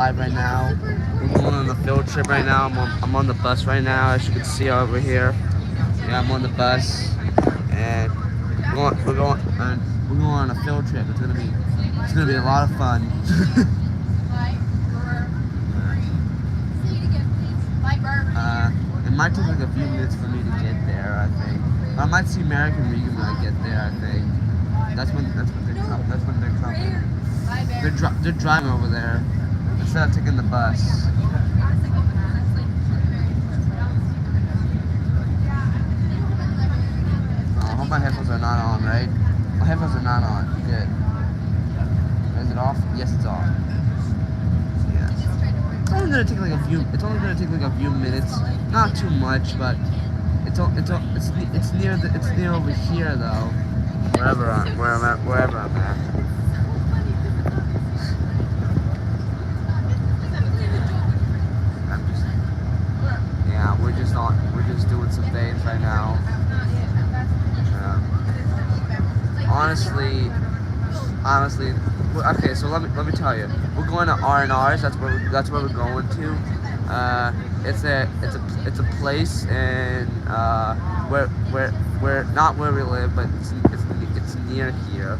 Live right now. We're going on the field trip right now. I'm on the bus right now, as you can see over here. Yeah, I'm on the bus, and we're going on a field trip. It's gonna be a lot of fun. It might take like a few minutes for me to get there. I think I might see American Regan when I get there. I think that's when they're coming. They're driving over there instead of taking the bus. I hope my headphones are not on, right? My headphones are not on. Good. Is it off? Yes, it's off. Yes. It's only gonna take like a few minutes. Not too much, but it's near over here though. Wherever I'm at. Yeah, we're just doing some things right now. Honestly, okay. So let me tell you, we're going to R&R's. That's where we're going to. It's a place in where not where we live, but it's near here.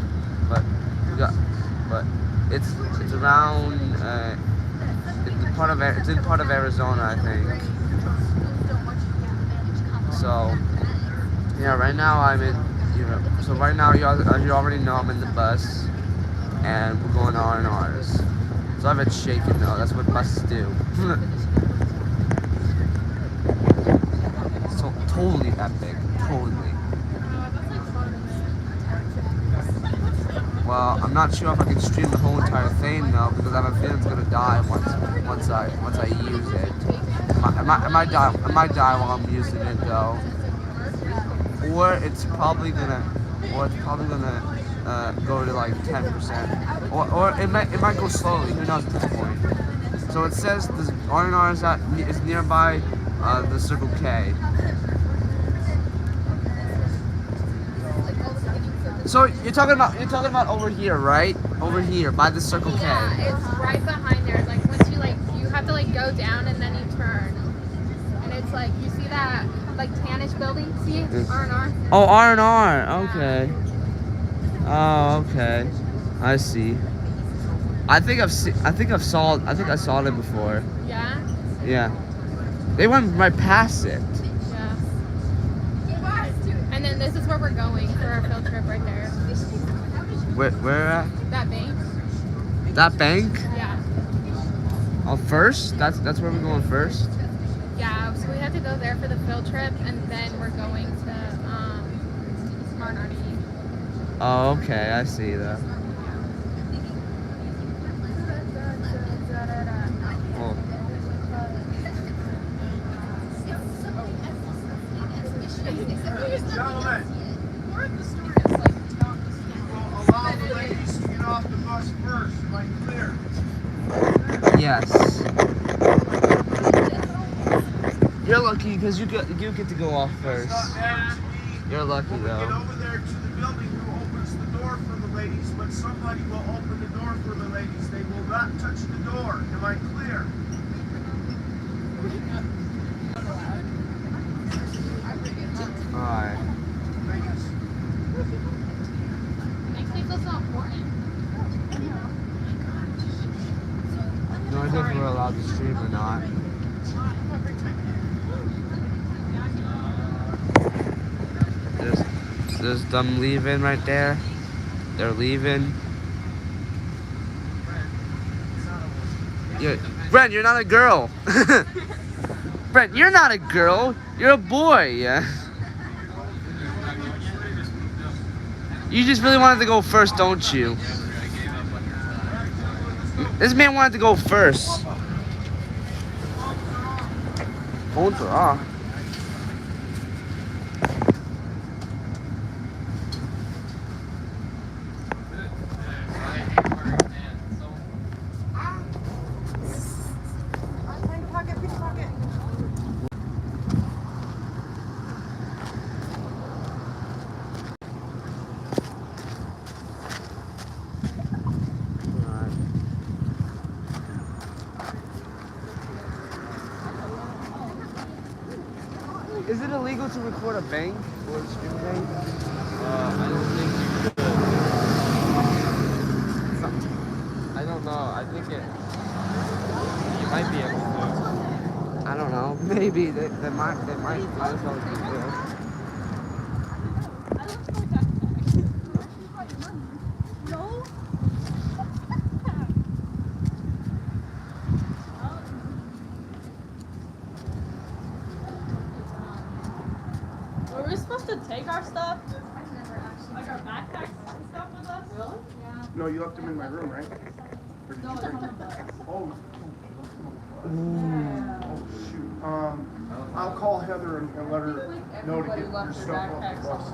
But we got but it's around it's in part of Arizona, I think. So yeah, right now I'm in. So right now you already know I'm in the bus, and we're going to R&R's. So I've been shaking though. That's what buses do. So totally epic. Totally. Well, I'm not sure if I can stream the whole entire thing though, because I have a feeling it's gonna die once I use it. It might die while I'm using it though. Or it's probably gonna go to like 10%, or it might go slowly. Who knows at this point? So it says this R&R is nearby the Circle K. So you're talking about over here, right? Over here by the Circle K. Yeah, it's right behind there. Like once you have to like go down and then you turn, and it's like you see that like tannish building. See it? R&R. Oh, R&R. Okay. Oh, okay. I see. I think I saw it before. Yeah. Yeah. They went right past it. Yeah. And then this is where we're going for our field trip right there. Where at? That bank. That bank? Yeah. Oh, first? That's where we're going first? Yeah, so we have to go there for the field trip, and then we're going to Marnardy. Oh, okay, I see that. Oh. Gentlemen, we'll allow the ladies to get off the bus first. Am I clear? Yes. You're lucky because you get to go off first. You're lucky When we get though. over there to the building, who opens the door for the ladies, but somebody will open the door for the ladies. They will not touch the door. Am I clear? Alright. Ladies. Makes me feel so important. No idea if we're allowed to stream or not. There's them leaving right there. They're leaving. Brent, you're not a girl. Brent, you're not a girl. You're a boy. Yeah. You just really wanted to go first, don't you? This man wanted to go first. Phones are off. Is it illegal to record a bank or a stream bank? I don't think you could. I don't know. I think you might be able to. I don't know. Maybe they might as well be good. Were we supposed to take our stuff? Like our backpacks and stuff with us? Really? Yeah. No, you left them in my room, right? Or did No, you they're bring on the them? bus. Oh, oh shoot. I'll call Heather and let her know to get your stuff off the bus.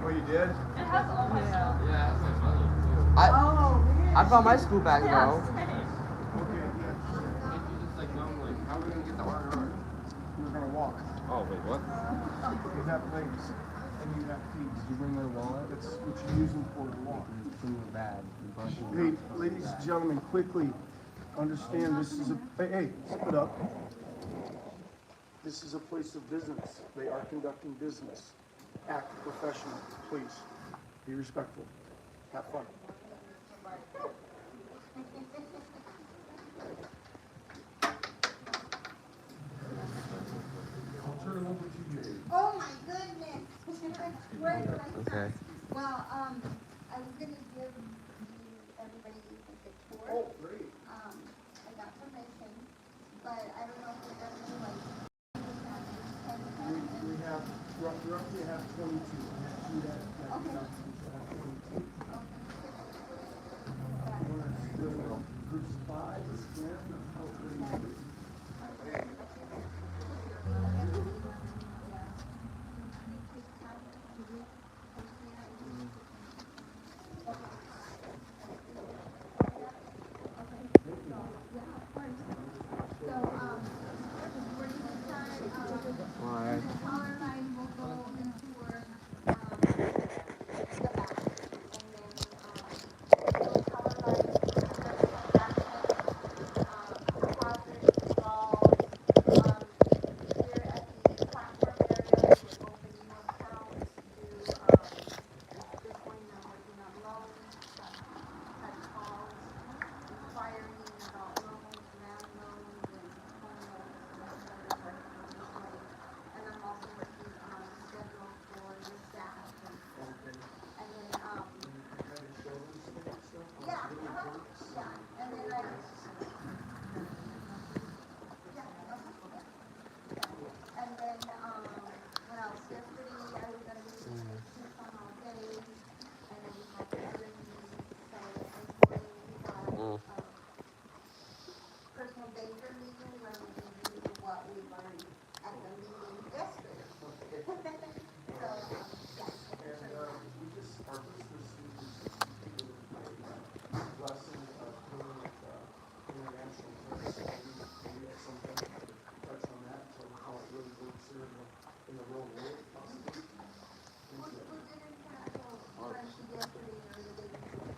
Oh, you did? It has all my stuff. Yeah, that's my money too. I brought my school bag Yeah, though. same. Okay, yeah. If you just like know, like, how are we gonna get the water? We're gonna walk. Oh wait, what? You have legs and you have feet. Did you bring my wallet? That's what you use them for to walk. Bring your bag. Hey, ladies and gentlemen, quickly understand this is a, hey, zip it up. This is a place of business. They are conducting business. Act professional, please. Be respectful. Have fun. I'll turn it over to you. Oh my goodness. Where do I start? Okay. Well, I was gonna give everybody a tour. Oh, great. I got permission, but I don't know if we're gonna like. We have, roughly have 22. I have two that Okay. have 22. You wanna split it up? Groups of 5, 10, how what do you do? So, we're gonna start, Alright. the power line will go and tour, the back. And then, the power line, closets, walls, here at the platform area, we're opening accounts to, just going on working on loans, had calls, inquiring about loans, land loans, and home loans, and that sort of work on this way. And I'm also working on a schedule for the staff and then, yeah, yeah, and then and then, what else, yesterday I was gonna be on all day, and then we had the other meeting, so this morning we got, personal banker meeting where we review what we learned at the meeting yesterday. So, yeah. We just, our business is lesson of doing international business. We have something to touch on that, so how it really works here in the real world, possibly. Who did international friendship yesterday or the day before?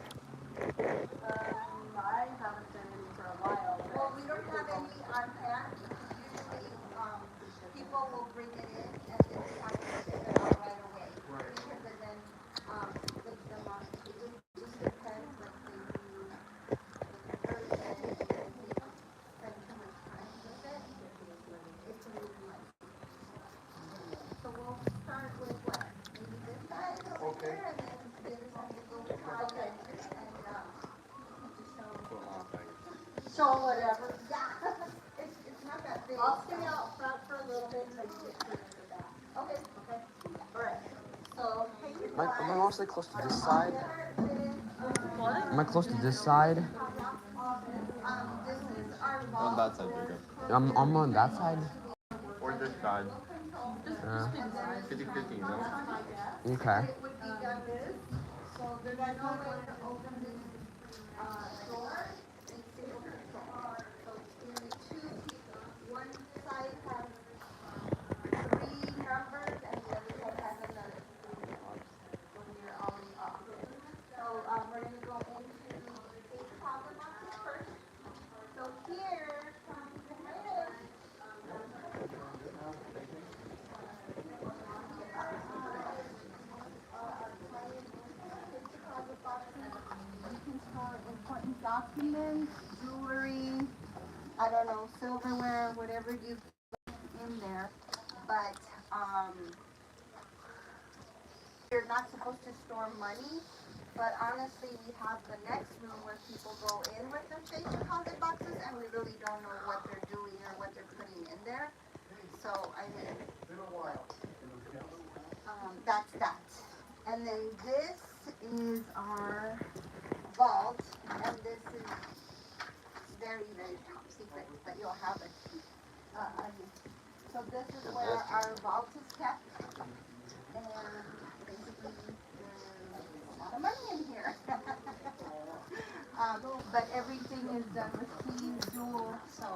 I haven't done any for a while. Well, we don't have any on hand. Usually, people will bring it in and then we have to check it out right away. Right. Because then, it just depends, like, they do, the person, and we spend too much time with it. It's really like. So we'll start with what? Maybe this side over Okay. here, and then the other side will go with mine. Okay. And, just show. So whatever. Yeah, it's not that big. I'll stay out front for a little bit until you get through to that. Okay. Okay? All right. So, Am I mostly close to this side? what? Am I close to this side? This is our On vault. that side, Jacob. I'm on that side. Or this side. Yeah. 50-50, you know? Okay. It would be done this, so there's no way to open this, door. It's single control. So it's gonna be two people. One side has 3 numbers and the other side has another 3 numbers. When you're already off. So, we're gonna go into the deposit boxes first. So here, behind us, I don't know, silverware, whatever you've got in there, but, you're not supposed to store money, but honestly, we have the next room where people go in with their safe deposit boxes, and we really don't know what they're doing or what they're putting in there. So, I mean, that's that. And then this is our vault, and this is very, very top secret, but you'll have it. So this is where our vault is kept, and basically there's a lot of money in here. But everything is done with keys, jewel, so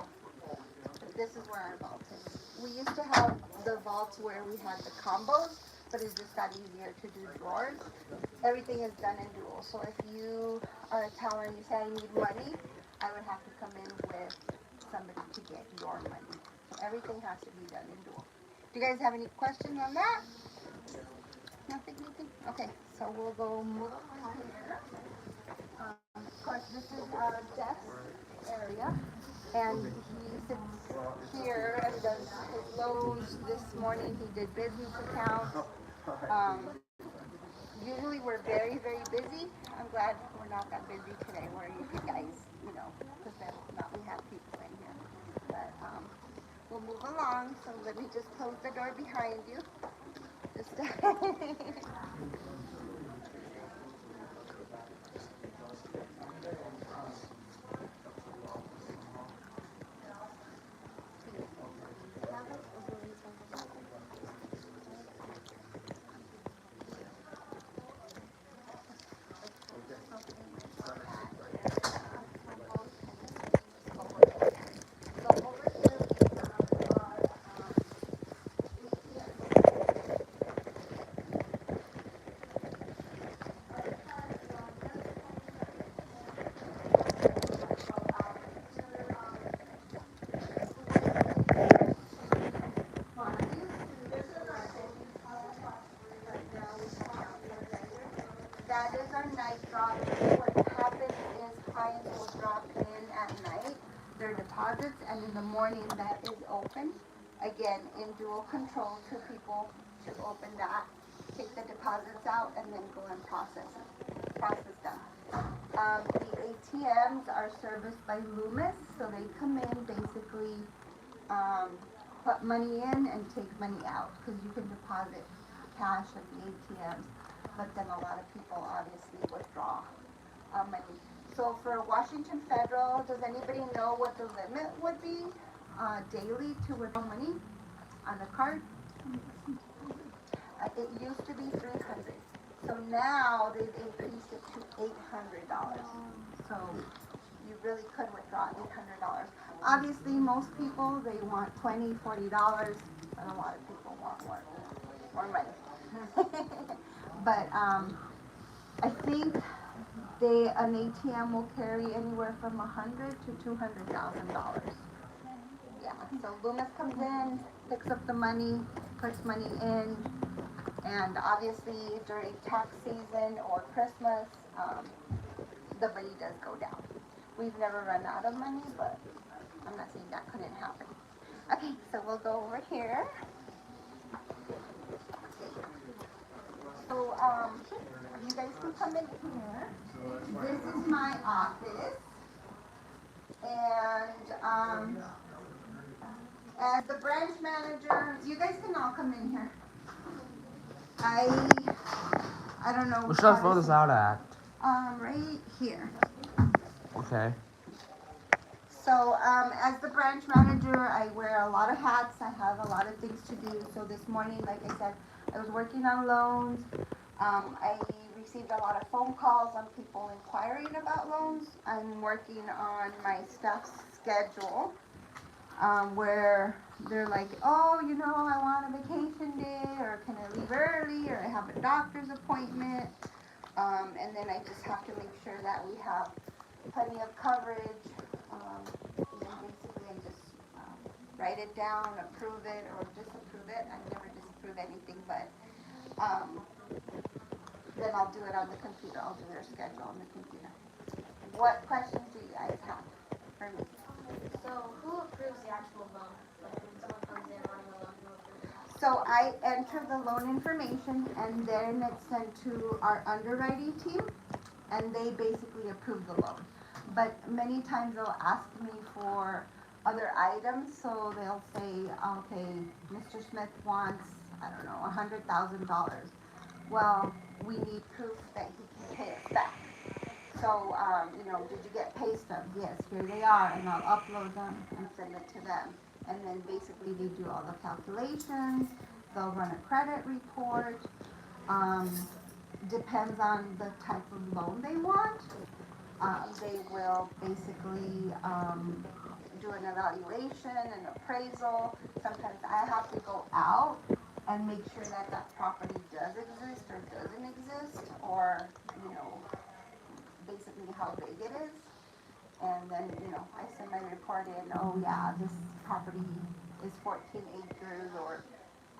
this is where our vault is. We used to have the vaults where we had the combos, but it just got easier to do drawers. Everything is done in dual, so if you are a teller and you say I need money, I would have to come in with somebody to get your money. So everything has to be done in dual. Do you guys have any questions on that? Nothing? Okay, so we'll go move on here. Of course, this is our desk area, and he sits here and does his loans. This morning he did business accounts. Usually we're very, very busy. I'm glad we're not that busy today where you guys, because then we have people in here. But we'll move along, so let me just close the door behind you. That is our night drop. What happens is clients will drop in at night their deposits, and in the morning that is open. Again, in dual control, 2 people to open that, take the deposits out, and then go and process them. The ATMs are serviced by Loomis, so they come in basically, put money in and take money out, because you can deposit cash at the ATMs. But then a lot of people obviously withdraw money. So for Washington Federal, does anybody know what the limit would be daily to withdraw money on a card? It used to be $300. So now they've increased it to $800. So you really could withdraw $800. Obviously, most people, they want $20, $40, and a lot of people want more money. But I think an ATM will carry anywhere from $100,000 to $200,000. Yeah. So Loomis comes in, picks up the money, puts money in, and obviously during tax season or Christmas, the money does go down. We've never run out of money, but I'm not saying that couldn't happen. Okay, so we'll go over here. So, you guys can come in here. This is my office. And, as the branch manager, you guys can all come in here. I don't know. Where should I throw this out at? Right here. Okay. So, as the branch manager, I wear a lot of hats. I have a lot of things to do. So this morning, like I said, I was working on loans. I received a lot of phone calls on people inquiring about loans. I'm working on my staff's schedule, where they're like, oh, I want a vacation day, or can I leave early, or I have a doctor's appointment. And then I just have to make sure that we have plenty of coverage. Basically, I just write it down, approve it, or disapprove it. I never disapprove anything, but then I'll do it on the computer. I'll do their schedule on the computer. What questions do you guys have for me? So actual loan? Like when someone comes in wanting a loan, who would do that? So I enter the loan information and then it's sent to our underwriting team and they basically approve the loan. But many times they'll ask me for other items, so they'll say, okay, Mr. Smith wants, I don't know, $100,000. Well, we need proof that he can pay us back. So, did you get pay stubs? Yes, here they are, and I'll upload them and send it to them. And then basically they do all the calculations, they'll run a credit report, depends on the type of loan they want. They will basically, do an evaluation, an appraisal. Sometimes I have to go out and make sure that that property does exist or doesn't exist, or, basically how big it is. And then, I send my report in, oh yeah, this property is 14 acres, or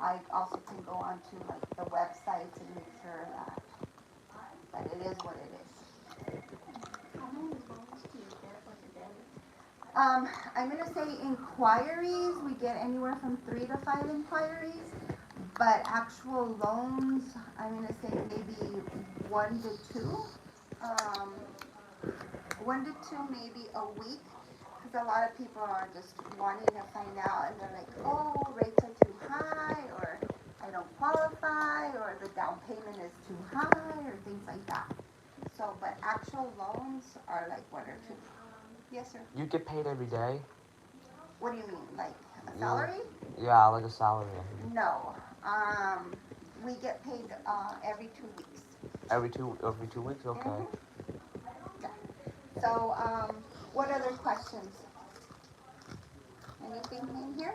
I also can go onto like the websites and make sure that it is what it is. How many loans do you get like a day? I'm gonna say inquiries, we get anywhere from 3 to 5 inquiries, but actual loans, I'm gonna say maybe 1 to 2. 1 to 2 maybe a week, because a lot of people are just wanting to find out and they're like, oh, rates are too high, or I don't qualify, or the down payment is too high, or things like that. So, but actual loans are like 1 or 2. Yes, sir. You get paid every day? What do you mean, like a salary? Yeah, like a salary. No. We get paid every 2 weeks. Every two weeks? Okay. Yeah. So, what other questions? Anything in here?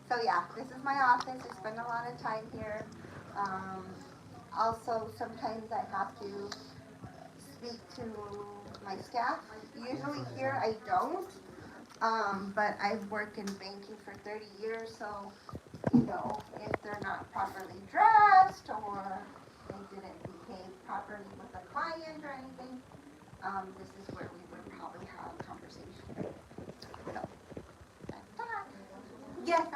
So yeah, this is my office. I spend a lot of time here. Also, sometimes I have to speak to my staff. Usually here I don't. But I've worked in banking for 30 years, so, if they're not properly dressed or they didn't behave properly with the client or anything, this is where we would probably have a conversation. So, that's that. Yes,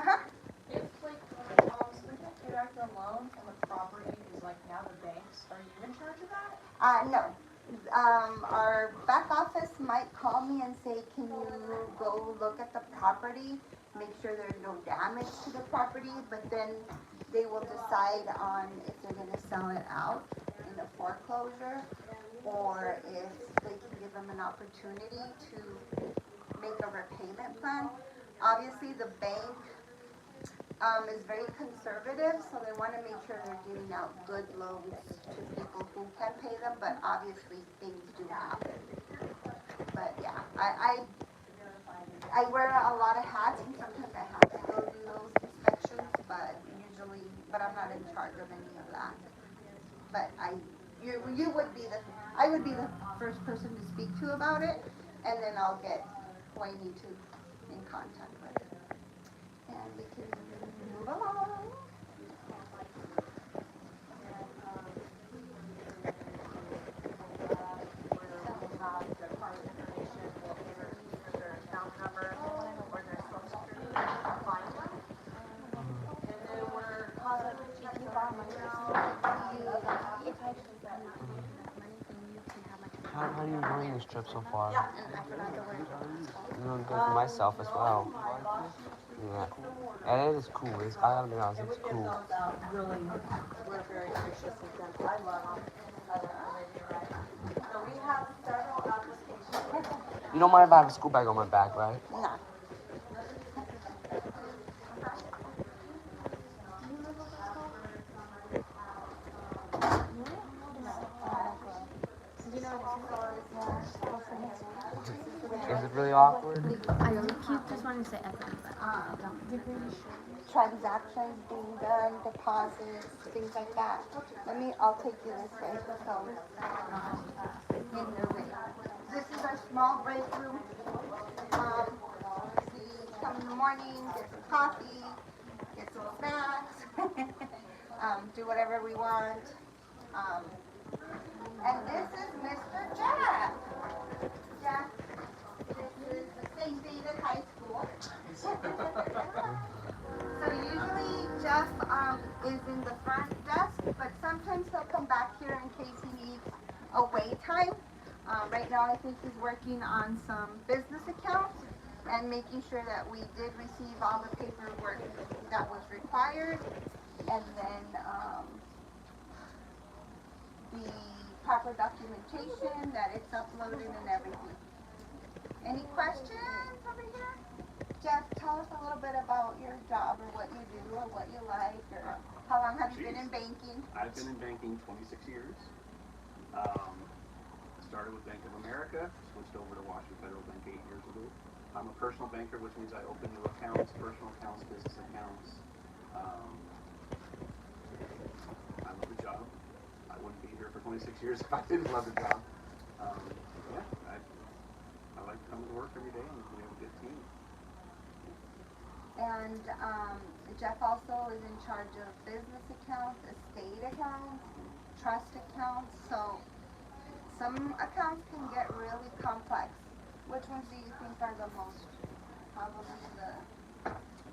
If like, so we get paid after a loan and the property is like now the bank's, are you in charge of that? No. Our back office might call me and say, can you go look at the property, make sure there's no damage to the property, but then they will decide on if they're gonna sell it out in a foreclosure, or if they can give them an opportunity to make a repayment plan. Obviously, the bank is very conservative, so they want to make sure they're giving out good loans to people who can pay them, but obviously things do happen. But yeah, I wear a lot of hats, and sometimes I have to go do those inspections, but I'm not in charge of any of that. But I would be the first person to speak to about it, and then I'll get who I need to in contact with. And we can move along. How do you enjoying this trip so far? I'm doing good for myself as well. Yeah. And it is cool. I gotta be honest, it's cool. Really, we're very gracious with them. I love them. So we have several applications. You don't mind if I have a school bag on my back, right? No. Is it really awkward? I keep just wanting to say equity, but Transactions being done, deposits, things like that. I'll take you this way. So, this is our small break room. We come in the morning, get some coffee, get some snacks, do whatever we want. And this is Mr. Jack. Jack, this is the St. David High School. on some business accounts and making sure that we did receive all the paperwork that was required, and then the proper documentation, that it's uploaded and everything. Any questions over here? Jeff, tell us a little bit about your job or what you do or what you like, or how long have you been in banking? I've been in banking 26 years. Started with Bank of America, switched over to Washington Federal Bank 8 years ago. I'm a personal banker, which means I open new accounts, personal accounts, business accounts. I love the job. I wouldn't be here for 26 years if I didn't love the job. I like coming to work every day, and we have a good team. And Jeff also is in charge of business accounts, estate accounts, trust accounts. So some accounts can get really complex. Which ones do you think are the most? Probably the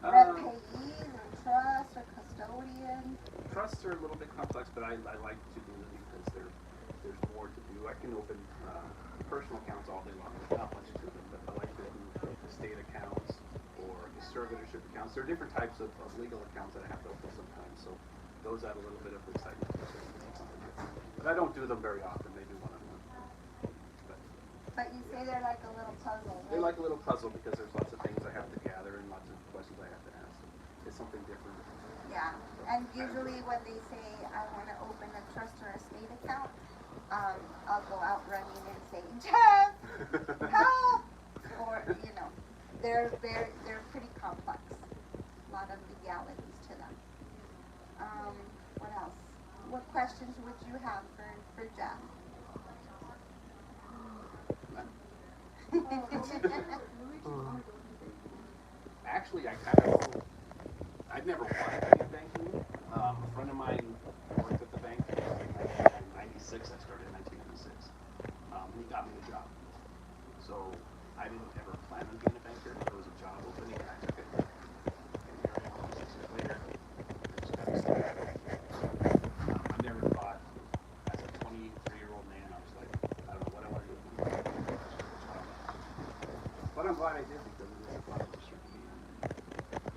rep payees or trust or custodian. Trusts are a little bit complex, but I like to do them because there's more to do. I can open personal accounts all day long. There's not much to them, but I like to do estate accounts or conservatorship accounts. There are different types of legal accounts that I have to open sometimes, so those add a little bit of excitement to something different. But I don't do them very often. Maybe one on one. But you say they're like a little puzzle, right? They're like a little puzzle because there's lots of things I have to gather and lots of questions I have to ask. It's something different. Yeah, and usually when they say, I want to open a trust or estate account, I'll go out running and say, Jeff, help! Or, you know, they're pretty complex. A lot of legalities to them. What else? What questions would you have for Jeff? Actually, I'd never wanted to be in banking. A friend of mine worked at the bank in 96. I started in 1996. He got me the job. So I didn't ever plan on being a banker. There was a job opening and I took it. And here I am 6 years later. Just got started. I never thought, as a 23-year-old man, I was like, I don't know what I want to do. But I'm glad I did because it was a fun industry to be in.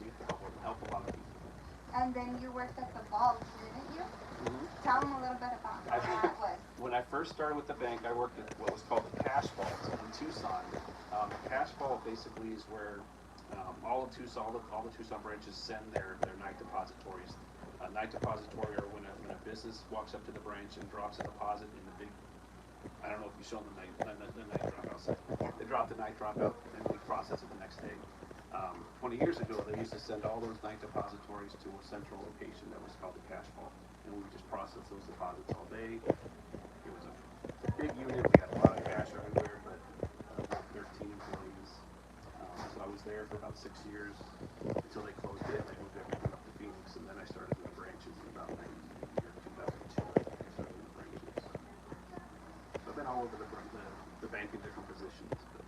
You get to help a lot of people. And then you worked at the vault, didn't you? Mm-hmm. Tell them a little bit about how that was. When I first started with the bank, I worked at what was called the cash vault in Tucson. The cash vault basically is where all the Tucson branches send their night depositories. A night depository, or when a business walks up to the branch and drops a deposit in the big, I don't know if you show them the night dropout. They drop the night dropout and we process it the next day. 20 years ago, they used to send all those night depositories to a central location that was called the cash vault, and we would just process those deposits all day. It was a big unit. We had a lot of cash everywhere, but about 13 employees. So I was there for about 6 years until they closed it. They moved everything up to Phoenix, and then I started in the branches in about 2002. I started in the branches. So I've been all over the bank in different positions. But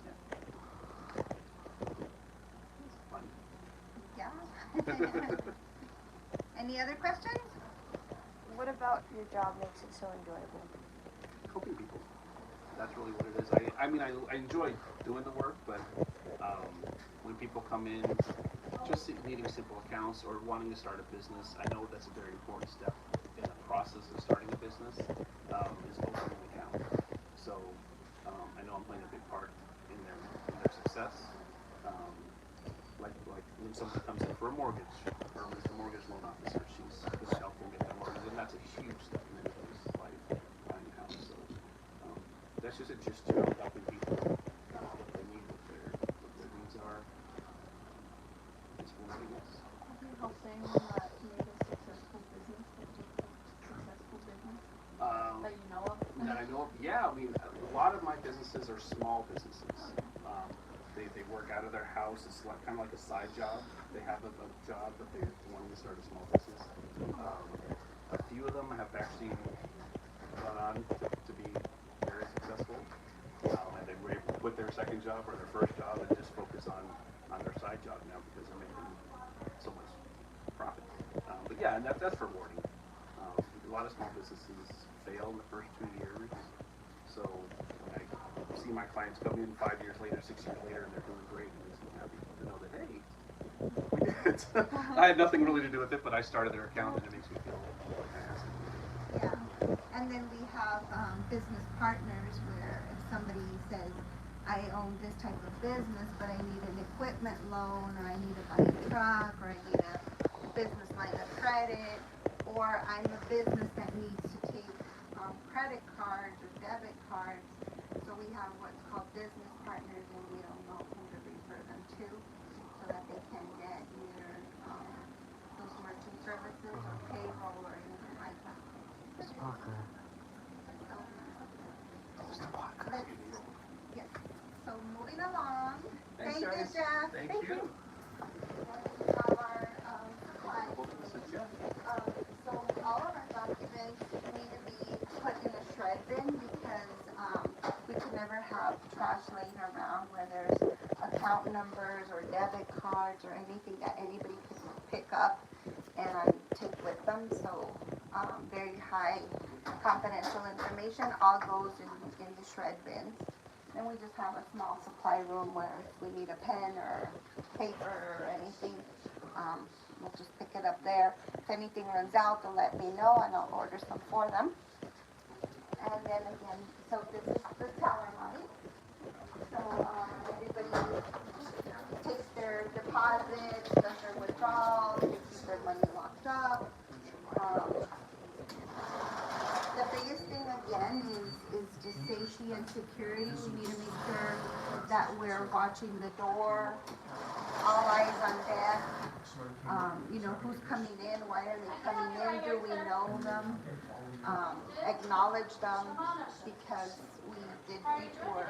yeah. It's fun. Yeah. Any other questions? What about your job makes it so enjoyable? Helping people. That's really what it is. I mean, I enjoy doing the work, but when people come in just needing simple accounts or wanting to start a business, I know that's a very important step in the process of starting a business, is opening an account. So I know I'm playing a big part in their success. Like when someone comes in for a mortgage, or when the mortgage loan officer, she's going to help them get that mortgage, and that's a huge step in anybody's life, buying a house. So that's just a gesture of helping people what they need, what their needs are. It's rewarding us. Have you helped anyone that made a successful business, that you know of? That I know of, yeah. I mean, a lot of my businesses are small businesses. They work out of their house. It's like, kind of like a side job. They have a job, but they're wanting to start a small business. A few of them have actually gone on to be very successful. And they were able to quit their second job or their first job and just focus on their side job now because they're making so much profit. But yeah, and that's rewarding. A lot of small businesses fail in the first 2 years. So when I see my clients come in 5 years later, 6 years later, and they're doing great, and it's happy to know that, hey, we did it. I had nothing really to do with it, but I started their account, and it makes me feel like I asked. Yeah, and then we have business partners where if somebody says, I own this type of business, but I need an equipment loan, or I need to buy a truck, or I need a business line of credit, or I'm a business that needs to take credit cards or debit cards. So we have what's called business partners, and we don't know who to refer them to, so that they can get either those merchant services or payroll or anything like that. Yes. So moving along. Thanks, Thank you, guys. Jeff. Thank you. We have our supplies. This is Jeff. So all of our documents need to be put in a shred bin because we can never have trash laying around where there's account numbers or debit cards or anything that anybody can pick up and take with them. So very high confidential information all goes in the shred bins. And we just have a small supply room where if we need a pen or paper or anything, we'll just pick it up there. If anything runs out, they'll let me know and I'll order some for them. And then again, so this is the teller money. So everybody takes their deposits, does their withdrawals, they keep their money locked up. The biggest thing again is just safety and security. We need to make sure that we're watching the door, all eyes on deck. You know, who's coming in, why are they coming in, do we know them? Acknowledge them because we did detour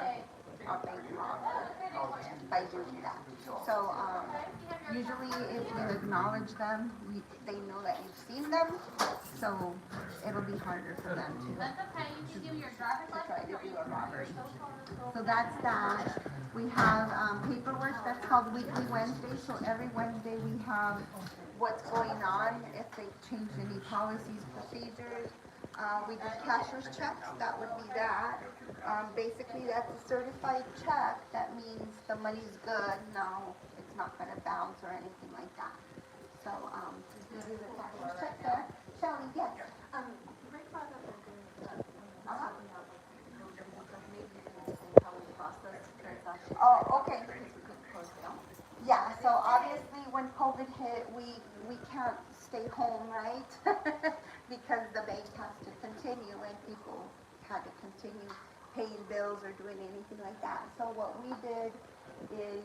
our bank robber by doing that. So usually if you acknowledge them, they know that you've seen them, so it'll be harder for them to try to do a robbery. So that's that. We have paperwork that's called Weekly Wednesday, so every Wednesday we have what's going on, if they've changed any policies, procedures. We do cashier's checks, that would be that. Basically, that's a certified check. That means the money's good. No, it's not going to bounce or anything like that. So, we do the cashier's check there. Shelley, yes. Rick brought up a good, talking about maybe how we process transactions. Oh, okay. Because we couldn't close down. Yeah, so obviously when COVID hit, we can't stay home, right? Because the bank has to continue and people had to continue paying bills or doing anything like that. So what we did is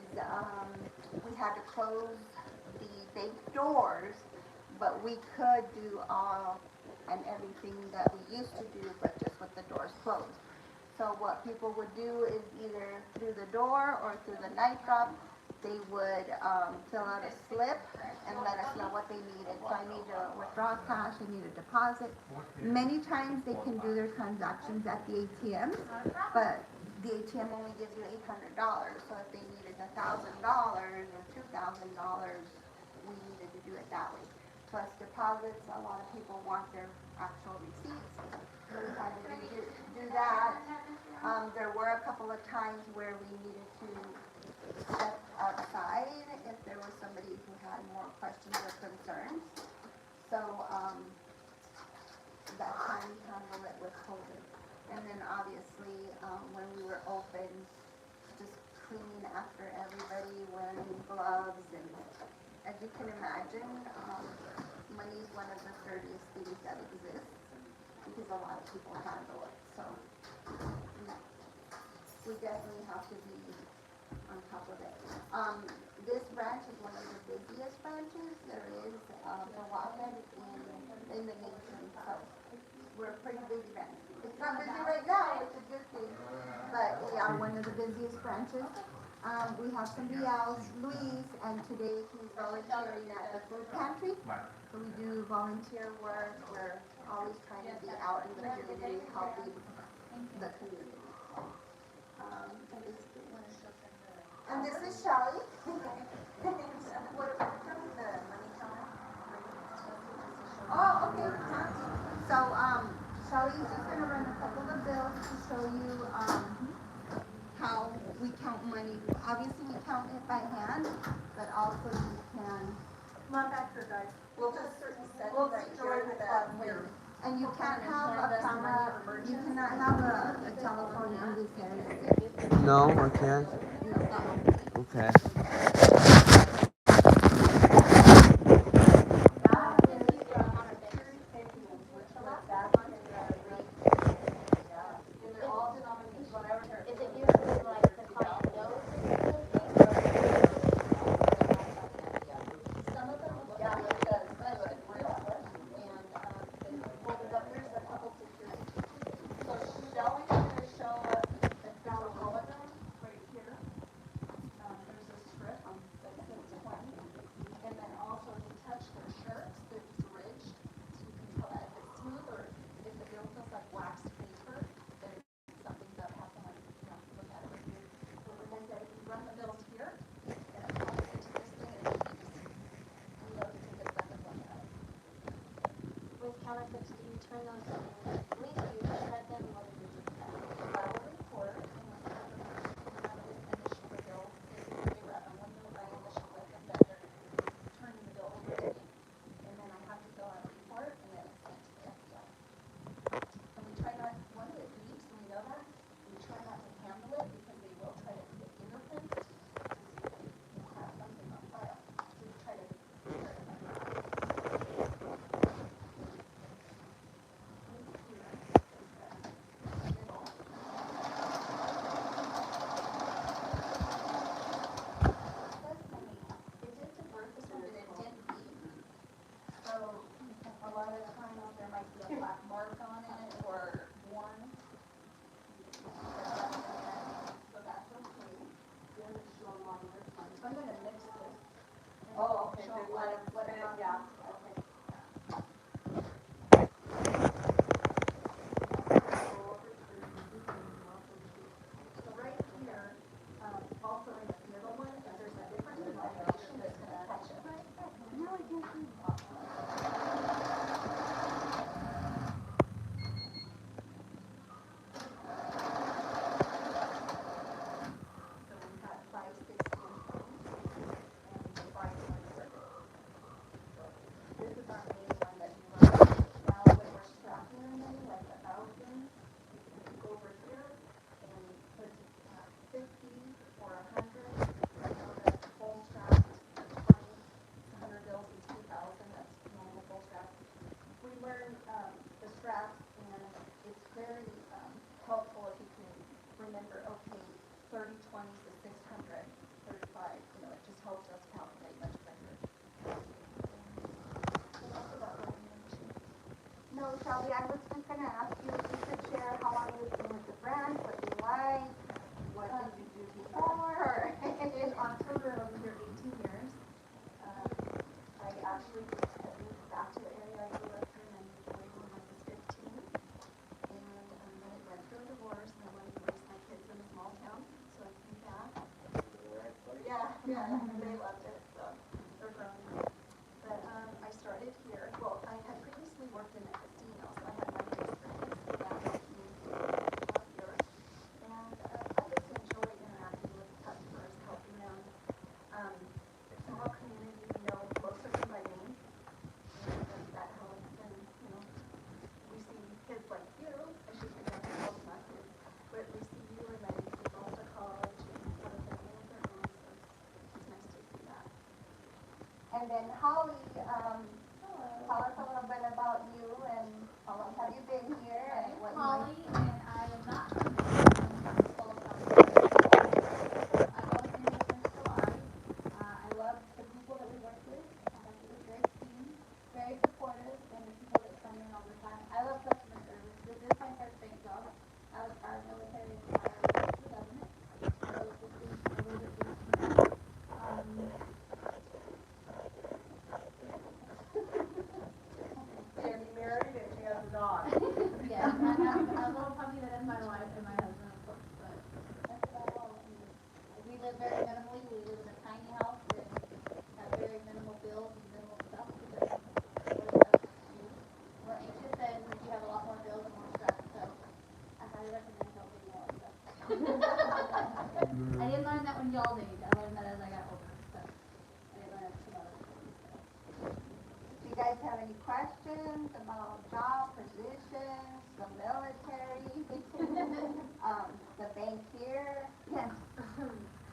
we had to close the bank doors, but we could do all and everything that we used to do, but just with the doors closed. So what people would do is either through the door or through the night drop, they would fill out a slip and let us know what they needed. So I need to withdraw cash, I need a deposit. Many times they can do their transactions at the ATM, but the ATM only gives you $800. So if they needed $1,000 or $2,000, we needed to do it that way. Plus deposits, a lot of people want their actual receipts. So we had to do that. There were a couple of times where we needed to step outside if there was somebody who had more questions or concerns. So that time we handled it with COVID. And then obviously when we were open, just cleaning after everybody, wearing gloves, and as you can imagine, money is one of the dirtiest things that exists because a lot of people handle it. So we definitely have to be on top of it. This branch is one of the busiest branches there is, Milwaukee in the nation. So we're a pretty busy branch. It's not busy right now, which is a good thing, but we are one of the busiest branches. We have somebody else, Luis, and today he's volunteering at the food pantry. So we do volunteer work. We're always trying to be out in the community, helping the community. And this is Shelley. Oh, okay. So, Shelley's just gonna run a couple of bills to show you, how we count money. Obviously, we count it by hand, but also you can, Come on back here, guys. we'll just, we'll destroy that here. And you can't have a camera, you cannot have a telephone in this area. No, I can't. Okay. Is it usually like the client knows it's Some of them, yeah, it does, but real quick. And, there's a couple security. So Shelley's gonna show us, it's got a hologram right here. There's a strip that says 20. And then also if you touch their shirts, it's ridged, so you can tell that if it's smooth or if it feels like waxed paper, then it's something that has someone, look at it right here. So when they say, if you run the bills here, and it pumps into this thing, and it keeps, you know, to take a second look at it. with counterfeits? Do you turn those in police? Do you shred them? What do you do with that? I will report, and when I have an initial bill, they wrap on one bill, I initial with them that they're turning the bill over to me. And then I have to fill out a report, and then it's sent to the FBI. And we try not, one of the thieves, we know that, we try not to handle it because they will try to get fingerprints to see if they have something on file. So we try to It did divert this one, but it didn't leave. So a lot of times there might be a black mark on it or one. So that's okay. So I'm gonna mix this. Oh, okay. Let it run. Yeah. Okay. So right here, also in the middle one, if there's a different denomination that's gonna touch it. No, I can't see. So we had 5, 6, 10, 20, and 5, 1, 6. So this is our main one that we run. Now when we're strapping our money, like the thousands, you go over here and put 50 or 100, full strap, 20, 100 bills and 2,000, that's normal full strap. We learn the straps and it's very helpful if you can remember, okay, 30, 20 is 600, 35, you know, it just helps us calculate much better. What else about recognition? No, Shelby, I was just gonna ask you if you could share how long you've been with the brand, what you like, what did you do before? In October, I'll be here 18 years. I actually moved back to the area I grew up in and moved away when I was 15. And then I went through a divorce and I wanted to raise my kids in a small town, so I came back. Yeah, they loved it, so they're grown. But I started here, well, I had previously worked in a casino, so I had my experience, so that helped me here. And I just enjoy interacting with customers, helping them. The small community, we know most of them by name, and that helps. And, you know, we see kids like you, I should say that most of my kids, but we see you and then kids off to college and have a family of their own, so it's nice to see that. And then Holly, tell us a little bit about you and how long have you been here and what you Holly, like. and I am not from I was in here since July. I love the people that we work with. I think it's a great team, very supportive, and the people that come in all the time. I love customer service. This is my first bank job. I was part of military and I worked for the government. So this is a little bit different. She's married and she has a dog. Yeah, I have a little puppy that is my wife and my husband, of course, but that's about all. We live very minimally. We live in a tiny house and have very minimal bills and minimal stuff because we're anxious and you have a lot more bills and more stress, so I highly recommend helping more stuff. old age. I learned that as I got older. So I didn't learn it some other things. Do you guys have any questions about job positions, the military, the bank here? Yes.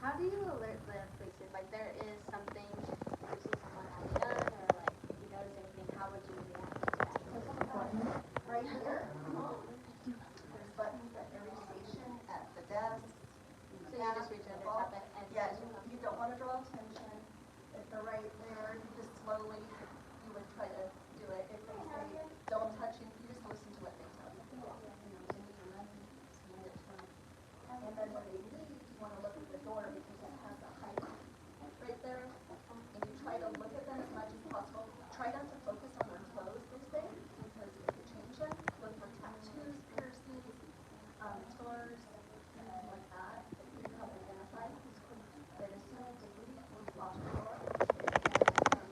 How do you alert the police if like there is something you see someone has done or like you notice anything? How would you react to that? Right here. There's buttons at every station, at the desk. So you just reach under top it and Yeah, you don't want to draw attention. If they're right there, you just slowly, you would try to do it. If they say, don't touch it, you just listen to what they tell you. And then when they leave, you want to look at the door because it has a height right there. And you try to look at them as much as possible. Try not to focus on their clothes, they say, because if you change them, look for tattoos, piercings, tours, things like that, that you can help identify. But as soon as they leave, we lock the door. And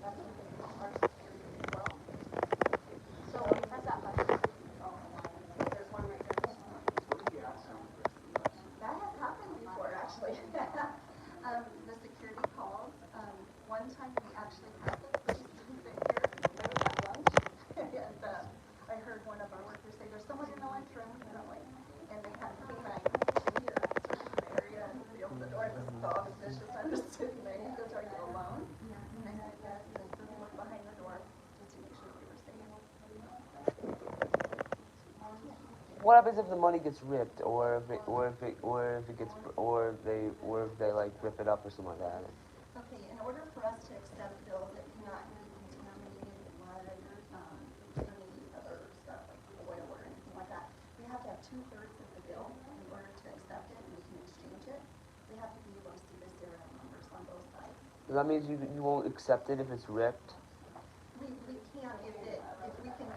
that's when they our security as well. So when you press that button, there's one right there. That has happened before, actually. The security calls. One time we actually had the police sit here right at lunch, and I heard one of our workers say, "There's someone in the lunchroom," and I'm like, and they had canine in here at a certain area, and we opened the door, and this dog is vicious. I'm just sitting there. He goes, "Are you alone?" And I said, "Yes." And so we looked behind the door just to make sure we were safe. What happens if the money gets ripped, or if they like rip it up or something like that? Okay, in order for us to accept bills that cannot be contaminated with blood or any other stuff like oil or anything like that, we have to have 2/3 of the bill in order to accept it and we can exchange it. We have to be able to see the serial numbers on both sides. That means you won't accept it if it's ripped. We can if we can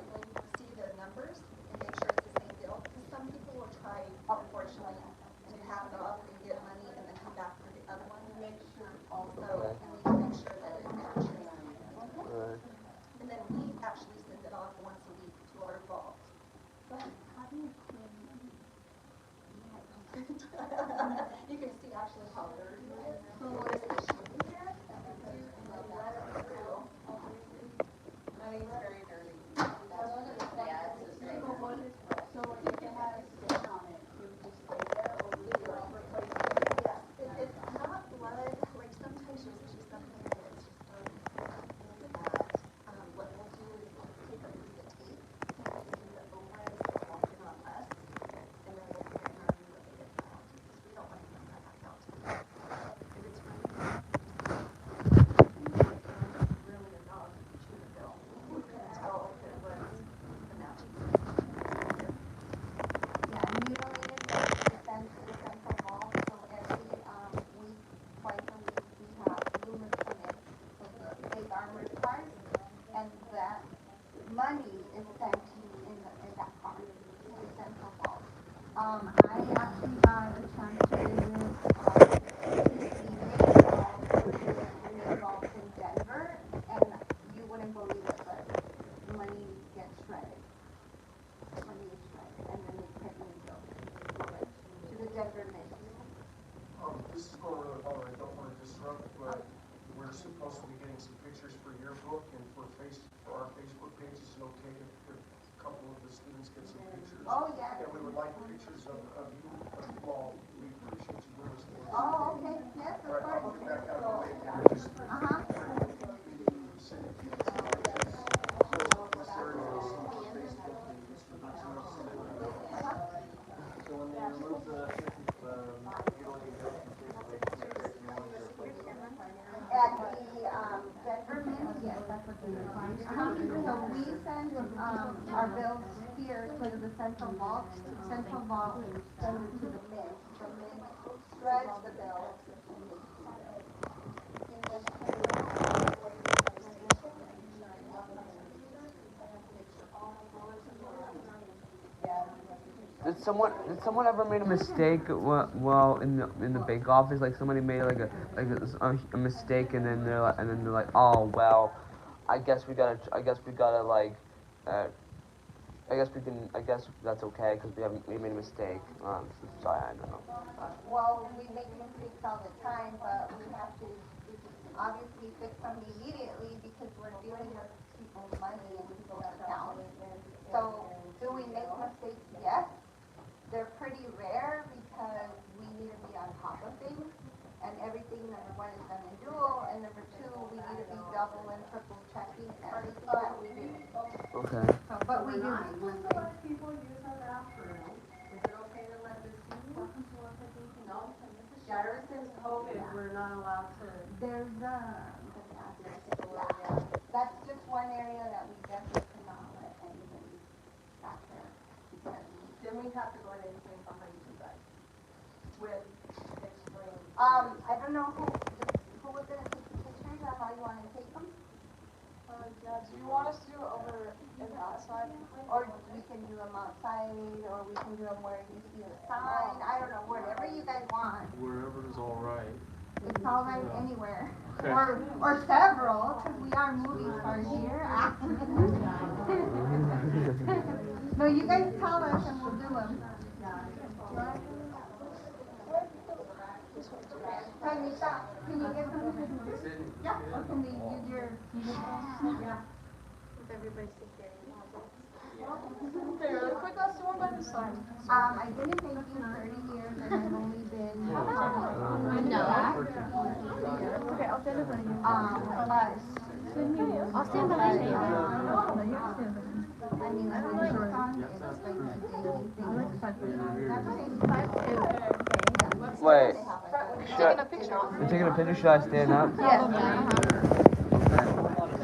see the numbers and make sure it's the same bill. Because some people will try, unfortunately, to half it off and get money and then come back for the other one. Make sure also, Okay. and we can make sure that it matches. Alright. And then we actually send it off once a week to our vault. But how do you clean them? You can see actually how dirty it is. So it's the sheet here, and then let it through. I mean, it's very dirty. So if it has stain on it, you just stay there or you replace it? Yes, it's not blood, like sometimes you'll see something and it's just blood. What we'll do is we'll take a piece of tape and do the over it, so walk it on us, and then we'll put it in our new related account, because we don't want to send that back out to them. If it's really a dog, you can chew the bill. You can tell if it was the matching. Yeah, mutilated goes to the central vault, so every week, twice a week, we have rumors come in with the big armored cars, and that money is sent to you in that car, to the central vault. I actually got a chance to visit this evening, vault in Denver, and you wouldn't believe it, but money gets shredded. Money is shredded, and then they print new bills to the Denver Mint. This is going really well, I don't want to disrupt, but we're supposed to be getting some pictures for your book and for our Facebook page. Is it okay if a couple of the students get some pictures? Oh, yeah. And we would like pictures of you all. We appreciate you doing this. Oh, okay, yes, of All right, I'll course. look back out of the way. Uh-huh. So when they remove the At the Denver Mint, yes, that's what they require. So we send our bills here to the central vault sends it to the Mint. The Mint spreads the bills. Did someone ever made a mistake while in the bank office? Like somebody made a mistake, and then they're like, oh well, I guess we gotta like I guess we can. I guess that's okay because we made a mistake. Sorry, I don't know. Well, we make mistakes all the time, but we have to obviously fix them immediately because we're dealing with people's money and people's accounts. So, do we make mistakes? Yes. They're pretty rare because we need to be on top of things. And everything, number one, is done in dual, and number two, we need to be double and triple checking everything that we do. Okay. But we do make mistakes. Let people use our bathroom. Is it okay to let the students walk into our facility? No. Yeah, ever since COVID, we're not allowed to. There's that's just one area that we definitely cannot let anybody back there. Because Then we have to go ahead and clean behind you guys. With explain. I don't know who was gonna take the pictures or how you wanna take them, Yeah, do you want us to do it over in the outside? or we can do them outside, or we can do them where you see the sign, I don't know, whatever you guys want. Wherever is all right. It's all right anywhere, Okay. or several, cause we are movie stars here. No, you guys tell us and we'll do them. Tanisha, can you get some pictures? Yeah, or can they use your phone? Yeah. With everybody's security deposits. Okay, really quick, let's do one by the side. I've been in banking 30 years and I've only been. No. Okay, I'll stand in front of you. But. I'll stand behind you. I mean, I don't like Wait. Taking a picture. You're taking a picture. Should I stand up? Yes. Okay,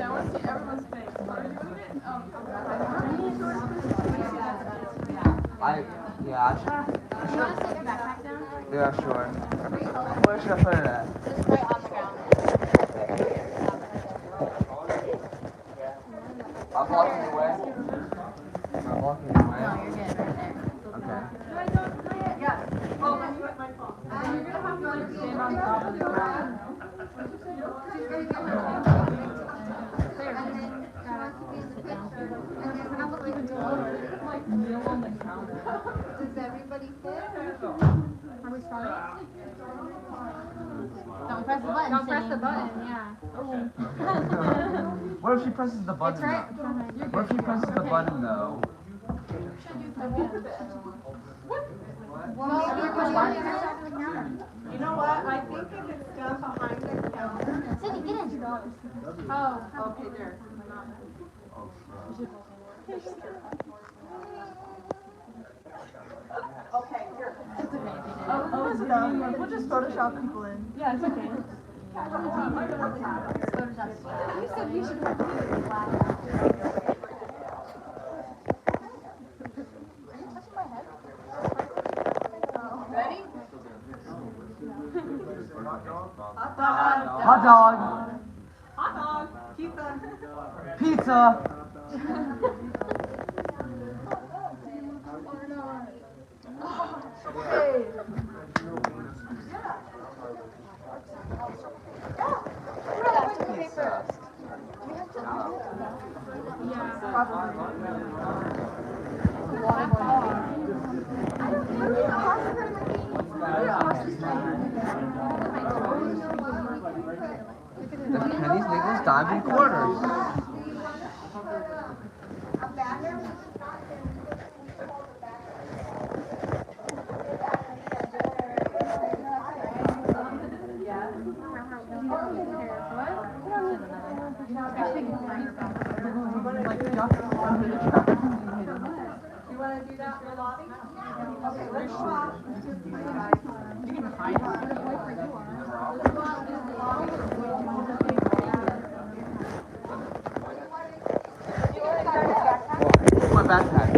I want to see everyone's face. Are you doing it? I should. You want to sit your backpack down? Yeah, sure. Where should I put it at? Just right on the ground. I'm blocking the way. Am I blocking the way? No, you're good right there. Okay. Yeah. Oh, you got my phone. You're gonna have to like stand on top of the ground. Like kneel on the counter. Does everybody fit? Are we starting? Don't press the button. Don't press the button, yeah. What if she presses the button? It's right. Though? What if she presses the button though? Well, maybe You're we'll going watch to the it. other side of the counter. You know what? I think if it's done behind the counter. Sydney, get in. Oh, okay, there. Okay, here. Oh, it's done. We'll just Photoshop people in. Yeah, it's okay. You said you should. Ready? Hot dog. Hot dog. Pizza. Pizza. Hey. There's pennies, nickels, dimes, and quarters. A banner we should not hold the banner. You want to do that for Lottie? Okay, let's swap. My backpack.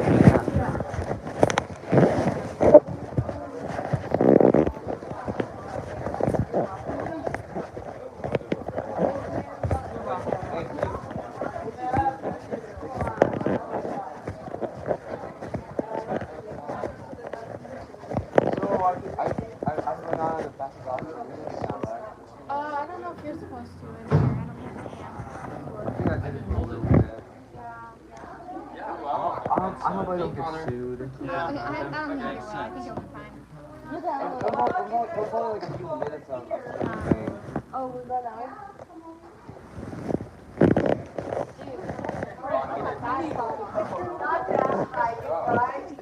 I don't know if you're supposed to in here. I don't know. I think I did it a little bit. I'll I hope I don't get sued. Okay, I don't think you're well. I think you'll be fine. It was only like a few minutes of thing. Oh, was that out? Not that right?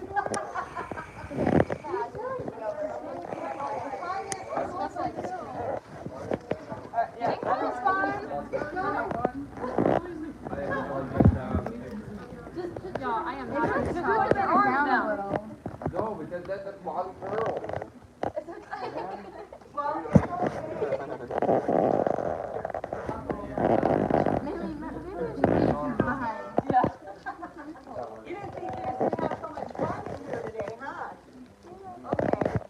Y'all, I am not Down a little. No, because that's the bottom girl. You didn't think you were gonna have so much fun in here today, huh? Okay.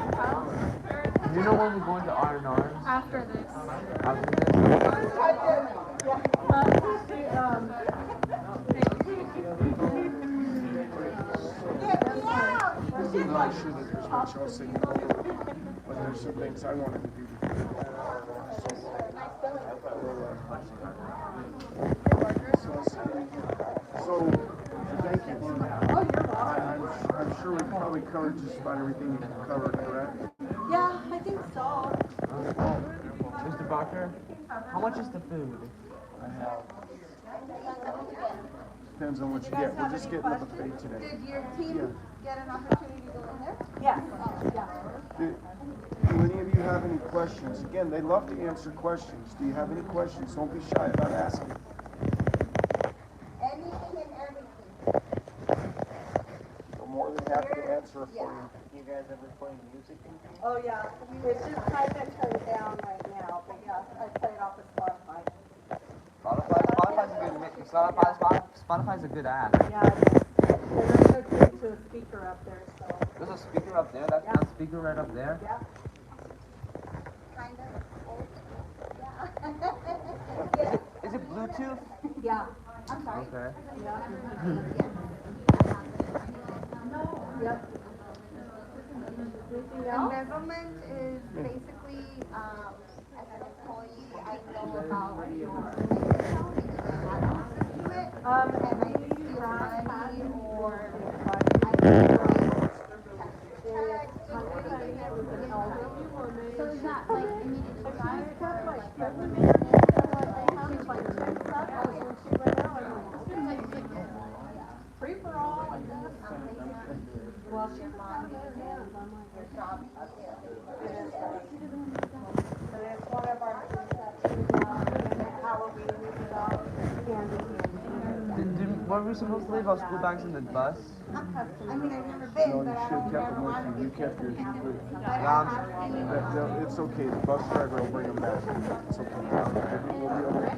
Do you know when we're going to R&R? after this. After this? I'm not sure that there's much else they can cover, but there's some things I wanted to do. So, thank you. I'm sure we probably covered just about everything you covered, correct? Yeah, I think so. Mr. Barker, how much is the food? Depends on what you get. We're just getting the buffet today. Did your team get an opportunity to go in there? Yeah. Do any of you have any questions? Again, they love to answer questions. Do you have any questions? Don't be shy about asking. Anything and everything. We're more than happy to answer it for you. You guys ever play music? Oh, yeah. It's just kind of turned down right now, but yeah, I play it off of Spotify. Spotify's a good app. Yeah, there's no key to a speaker up there, so. There's a speaker up there. That's that speaker right up there. Yeah. Kind of old. Yeah. Is it Bluetooth? Yeah. I'm sorry. Okay. Yep. Embezzlement is basically, as an employee, I know about your and I can see money or I can So is that like immediately prior? Free for all, I guess. Well, she's not. your job. But it's one of our things that we do, and Halloween, we give out candy. Were we supposed to leave our school bags in the bus? I mean, I've never been, No, but you I should don't have kept them remember with you. You kept yours, you good. Yeah. It's okay. The bus driver will bring them back. It's okay. We'll be okay.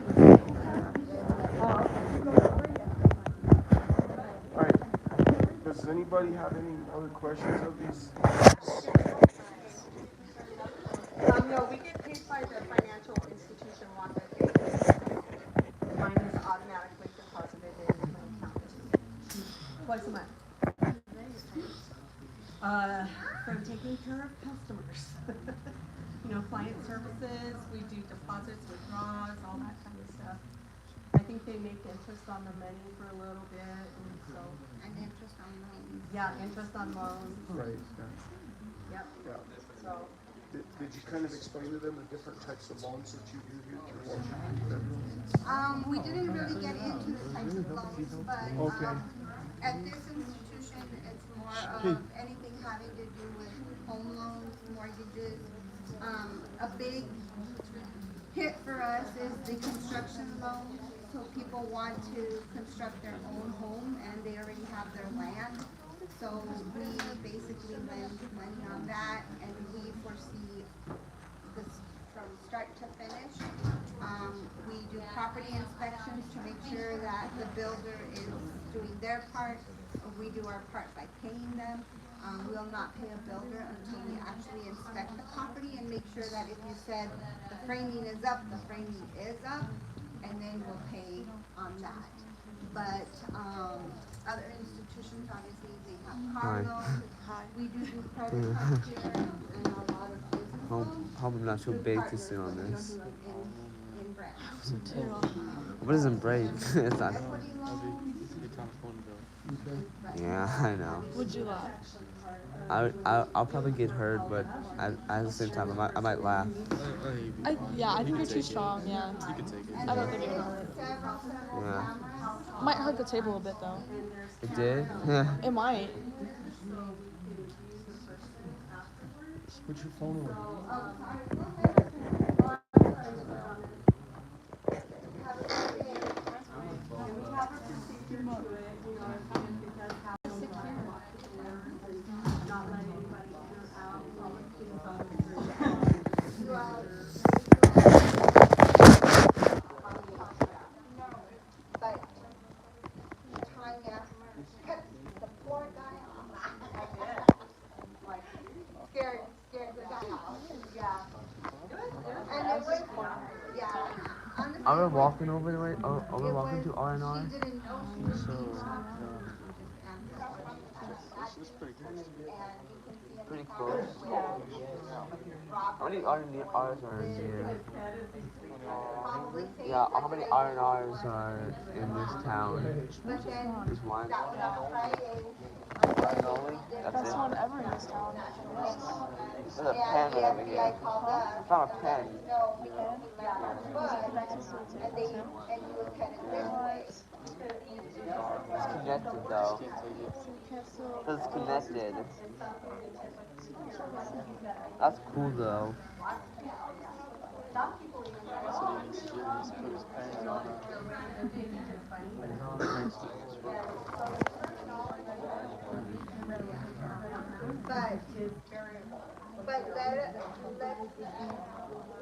All right. Does anybody have any other questions of these? No, we get paid by the financial institution one that they, mine is automatically deposited in my account. Twice a month. From taking care of customers. You know, client services, we do deposits, withdrawals, all that kind of stuff. I think they make interest on the money for a little bit, and so, And interest on loans. yeah, interest on loans, Right. yep, Yeah. so. Did you kind of explain to them the different types of loans that you do here? We didn't really get into the types of loans, but, Okay. at this institution, it's more of anything having to do with home loans, mortgages. A big hit for us is the construction loan. So people want to construct their own home and they already have their land. So we basically lend money on that and we foresee this from start to finish. We do property inspections to make sure that the builder is doing their part. We do our part by paying them. We'll not pay a builder until we actually inspect the property and make sure that if you said the framing is up, the framing is up, and then we'll pay on that. But, other institutions, obviously, they have car Hi. loans. We do credit cards here, and a lot of business loans. Hope I'm not too through big to partners sit on this. in branch. What doesn't break? It's not. Equity loans, Yeah, I know. Would you laugh? I'll probably get hurt, but at the same time, I might laugh. I think you're too strong. Yeah. You can take it. I don't think it would hurt. several Yeah. cameras. Might hurt the table a bit though. It did? It might. Put your phone away. But Tanya kept the poor guy scared the guy out. Yeah. And it was, yeah. Honestly, Are we walking over the way? Are we it walking was- to R&R? She didn't know she was So, being this is pretty good. Pretty close. How many R&Rs are in here? Yeah, how many R&Rs are in this town? But then Just one? that was on Friday. One only? That's Best it? one ever in this town. There's a pen And the right over FBI here. called us. It's not a pen. No, because he left on foot, and he was headed this way. It's connected though. So it's connected. That's cool though. But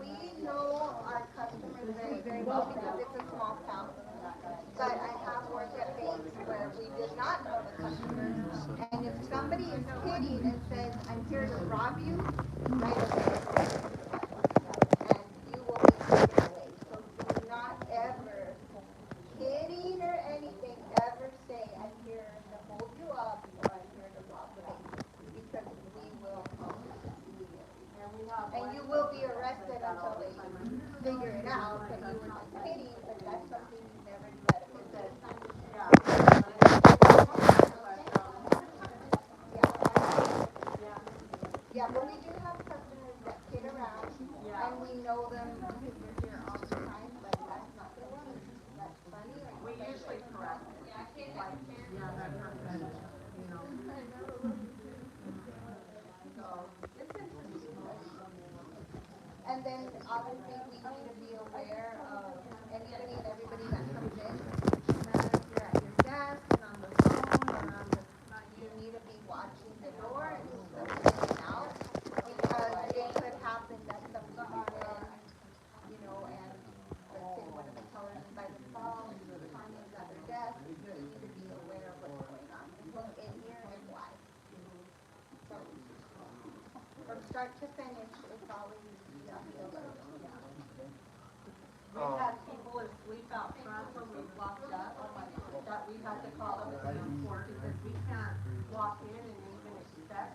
we know our customers very, very well because it's a small town. But I have worked at banks where we did not know the customers. And if somebody is kidding and says, I'm here to rob you, right away. And you will be taken away. So do not ever, kidding or anything, ever say, I'm here to hold you up or I'm here to rob the bank. Because we will help you immediately. And you will be arrested until they figure it out that you were just kidding, but that's something you never said. Yeah, but we do have customers that kid around, and we know them because we're here all the time, but that's not the one. That's funny. We usually correct. And then obviously we need to be aware of anybody and everybody that comes in. No matter if you're at your desk and on the phone or on the, you need to be watching the door and who's coming in and out. Because it could happen that somebody comes in, you know, and let's say one of the tellers is by themselves, or the Tanya's at their desk, you need to be aware of what's going on. Look in here and why. So, from start to finish, it's always, We've had people asleep out front when we walked up, that we had to call them to report because we can't walk in and even expect